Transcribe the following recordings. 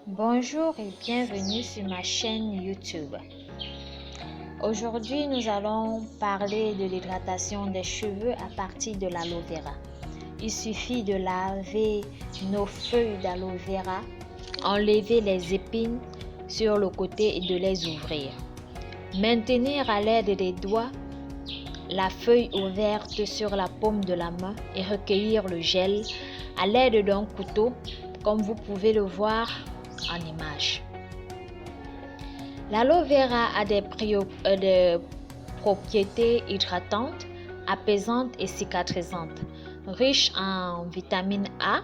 Bonjour et bienvenue sur ma chaîne YouTube. Aujourd'hui, nous allons parler de l'hydratation des cheveux à partir de l'aloe vera. Il suffit de laver nos feuilles d'aloe vera, enlever les épines sur le côté et de les ouvrir. Maintenir à l'aide des doigts la feuille ouverte sur la paume de la main et recueillir le gel à l'aide d'un couteau, comme vous pouvez le voir en image. L'aloe vera a des propriétés hydratantes, apaisantes et cicatrisantes, riche en vitamine A,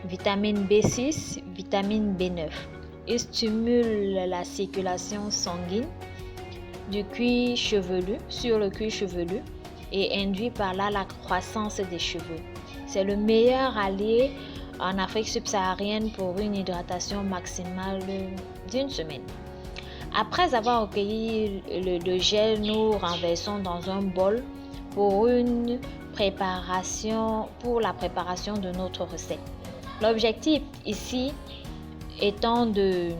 vitamine B6, vitamine B9. Il stimule la circulation sanguine sur le cuir chevelu et induit par là la croissance des cheveux. C'est le meilleur allié en Afrique subsaharienne pour une hydratation maximale d'une semaine. Après avoir recueilli le gel, nous renversons dans un bol pour la préparation de notre recette. L'objectif ici étant de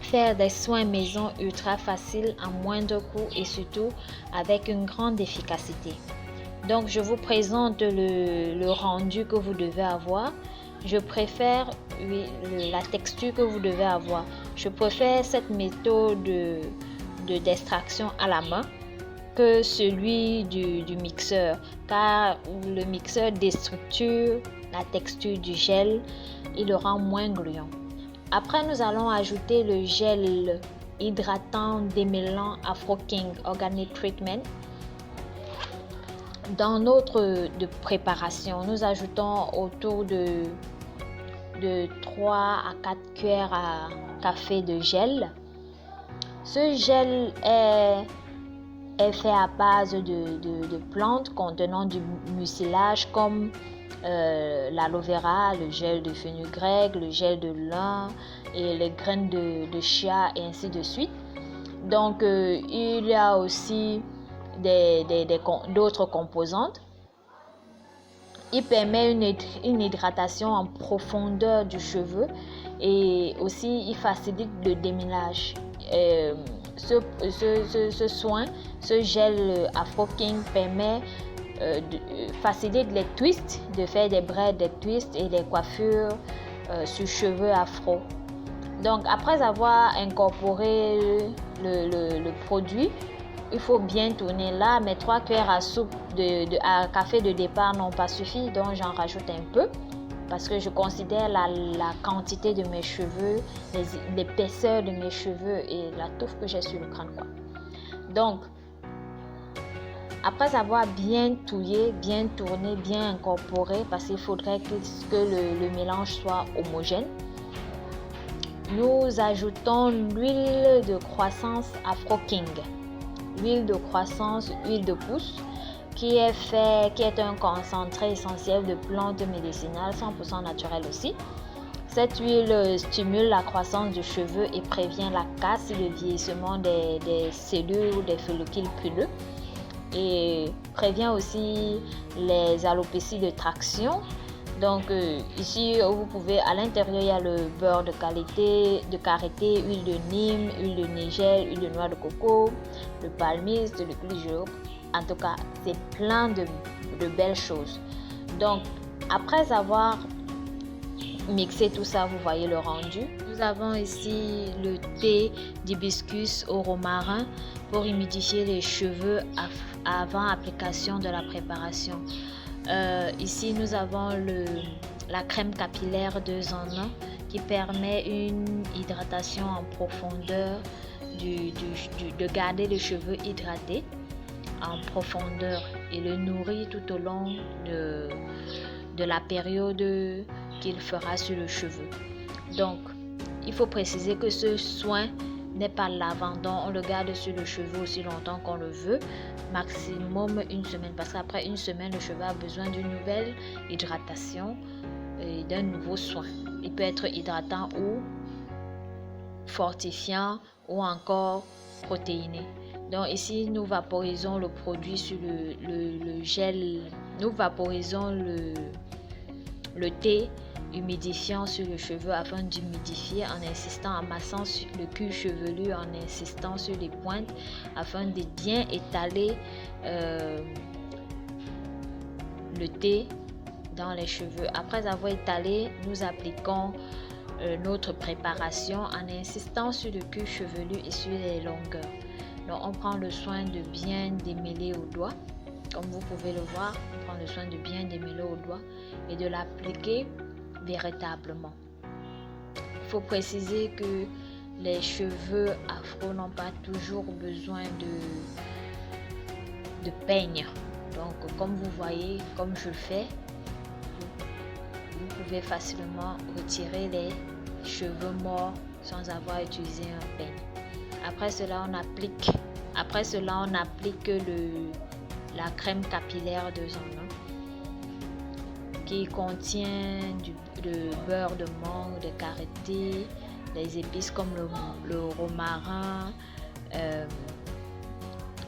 faire des soins maison ultra faciles à moindre coût et surtout avec une grande efficacité. Donc je vous présente le rendu que vous devez avoir. Je préfère la texture que vous devez avoir. Je préfère cette méthode d'extraction à la main que celui du mixeur, car le mixeur déstructure la texture du gel et le rend moins gluant. Après, nous allons ajouter le gel hydratant démêlant Afro King Organic Treatment. Dans notre préparation, nous ajoutons autour de 3 à 4 cuillères à café de gel. Ce gel est fait à base de plantes contenant du mucilage comme l'aloe vera, le gel de fenugrec, le gel de lin et les graines de chia et ainsi de suite. Donc il y a aussi d'autres composantes. Il permet une hydratation en profondeur du cheveu et aussi il facilite le démêlage. Ce soin, ce gel Afro King permet facilite les twists, de faire des braids, des twists et des coiffures sur cheveux afro. Donc après avoir incorporé le produit, il faut bien tourner là. Mes 3 cuillères à soupe à café de départ n'ont pas suffi, donc j'en rajoute un peu parce que je considère la quantité de mes cheveux, l'épaisseur de mes cheveux et la touffe que j'ai sur le crâne, quoi. Donc après avoir bien touillé, bien tourné, bien incorporé, parce qu'il faudrait que le mélange soit homogène, nous ajoutons l'huile de croissance Afro King. L'huile de croissance, huile de pousse, qui est un concentré essentiel de plantes médicinales 100% naturelles aussi. Cette huile stimule la croissance du cheveu et prévient la casse et le vieillissement des cellules ou des follicules pileux, et prévient aussi les alopécies de traction. Donc ici vous pouvez, à l'intérieur il y a le beurre de karité, huile de Nîmes, huile de Nigel, huile de noix de coco, le palmiste, le jojoba. En tout cas, c'est plein de belles choses. Donc après avoir mixé tout ça, vous voyez le rendu. Nous avons ici le thé d'hibiscus au romarin pour humidifier les cheveux avant application de la préparation. Ici nous avons la crème capillaire 2 en 1 qui permet une hydratation en profondeur, de garder les cheveux hydratés en profondeur et le nourrit tout au long de la période qu'il fera sur le cheveu. Donc il faut préciser que ce soin n'est pas lavant, donc on le garde sur le cheveu aussi longtemps qu'on le veut, maximum une semaine, parce qu'après une semaine le cheveu a besoin d'une nouvelle hydratation et d'un nouveau soin. Il peut être hydratant ou fortifiant ou encore protéiné. Donc ici nous vaporisons le produit sur le gel, nous vaporisons le thé humidifiant sur le cheveu afin d'humidifier en insistant, en massant le cuir chevelu, en insistant sur les pointes afin de bien étaler le thé dans les cheveux. Après avoir étalé, nous appliquons notre préparation en insistant sur le cuir chevelu et sur les longueurs. Donc on prend le soin de bien démêler au doigt. Comme vous pouvez le voir, on prend le soin de bien démêler au doigt et de l'appliquer véritablement. Il faut préciser que les cheveux afro n'ont pas toujours besoin de peigne. Donc comme vous voyez, comme je le fais, vous pouvez facilement retirer les cheveux morts sans avoir utilisé un peigne. Après cela, on applique la crème capillaire de Zona qui contient de beurre de mangue, de karité, des épices comme le romarin,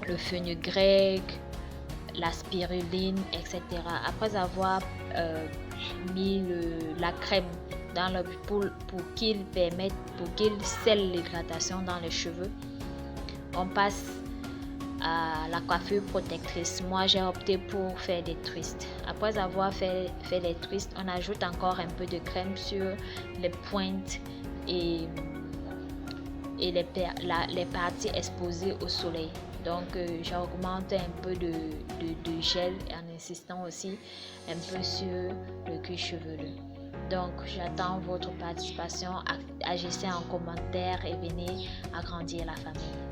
le fenugrec, la spiruline, etc. Après avoir mis la crème dans le pour qu'il scelle l'hydratation dans les cheveux, on passe à la coiffure protectrice. Moi, j'ai opté pour faire des twists. Après avoir fait les twists, on ajoute encore un peu de crème sur les pointes et les parties exposées au soleil. Donc, j'augmente un peu de gel en insistant aussi un peu sur le cuir chevelu. Donc, j'attends votre participation. Agissez en commentaire et venez agrandir la famille.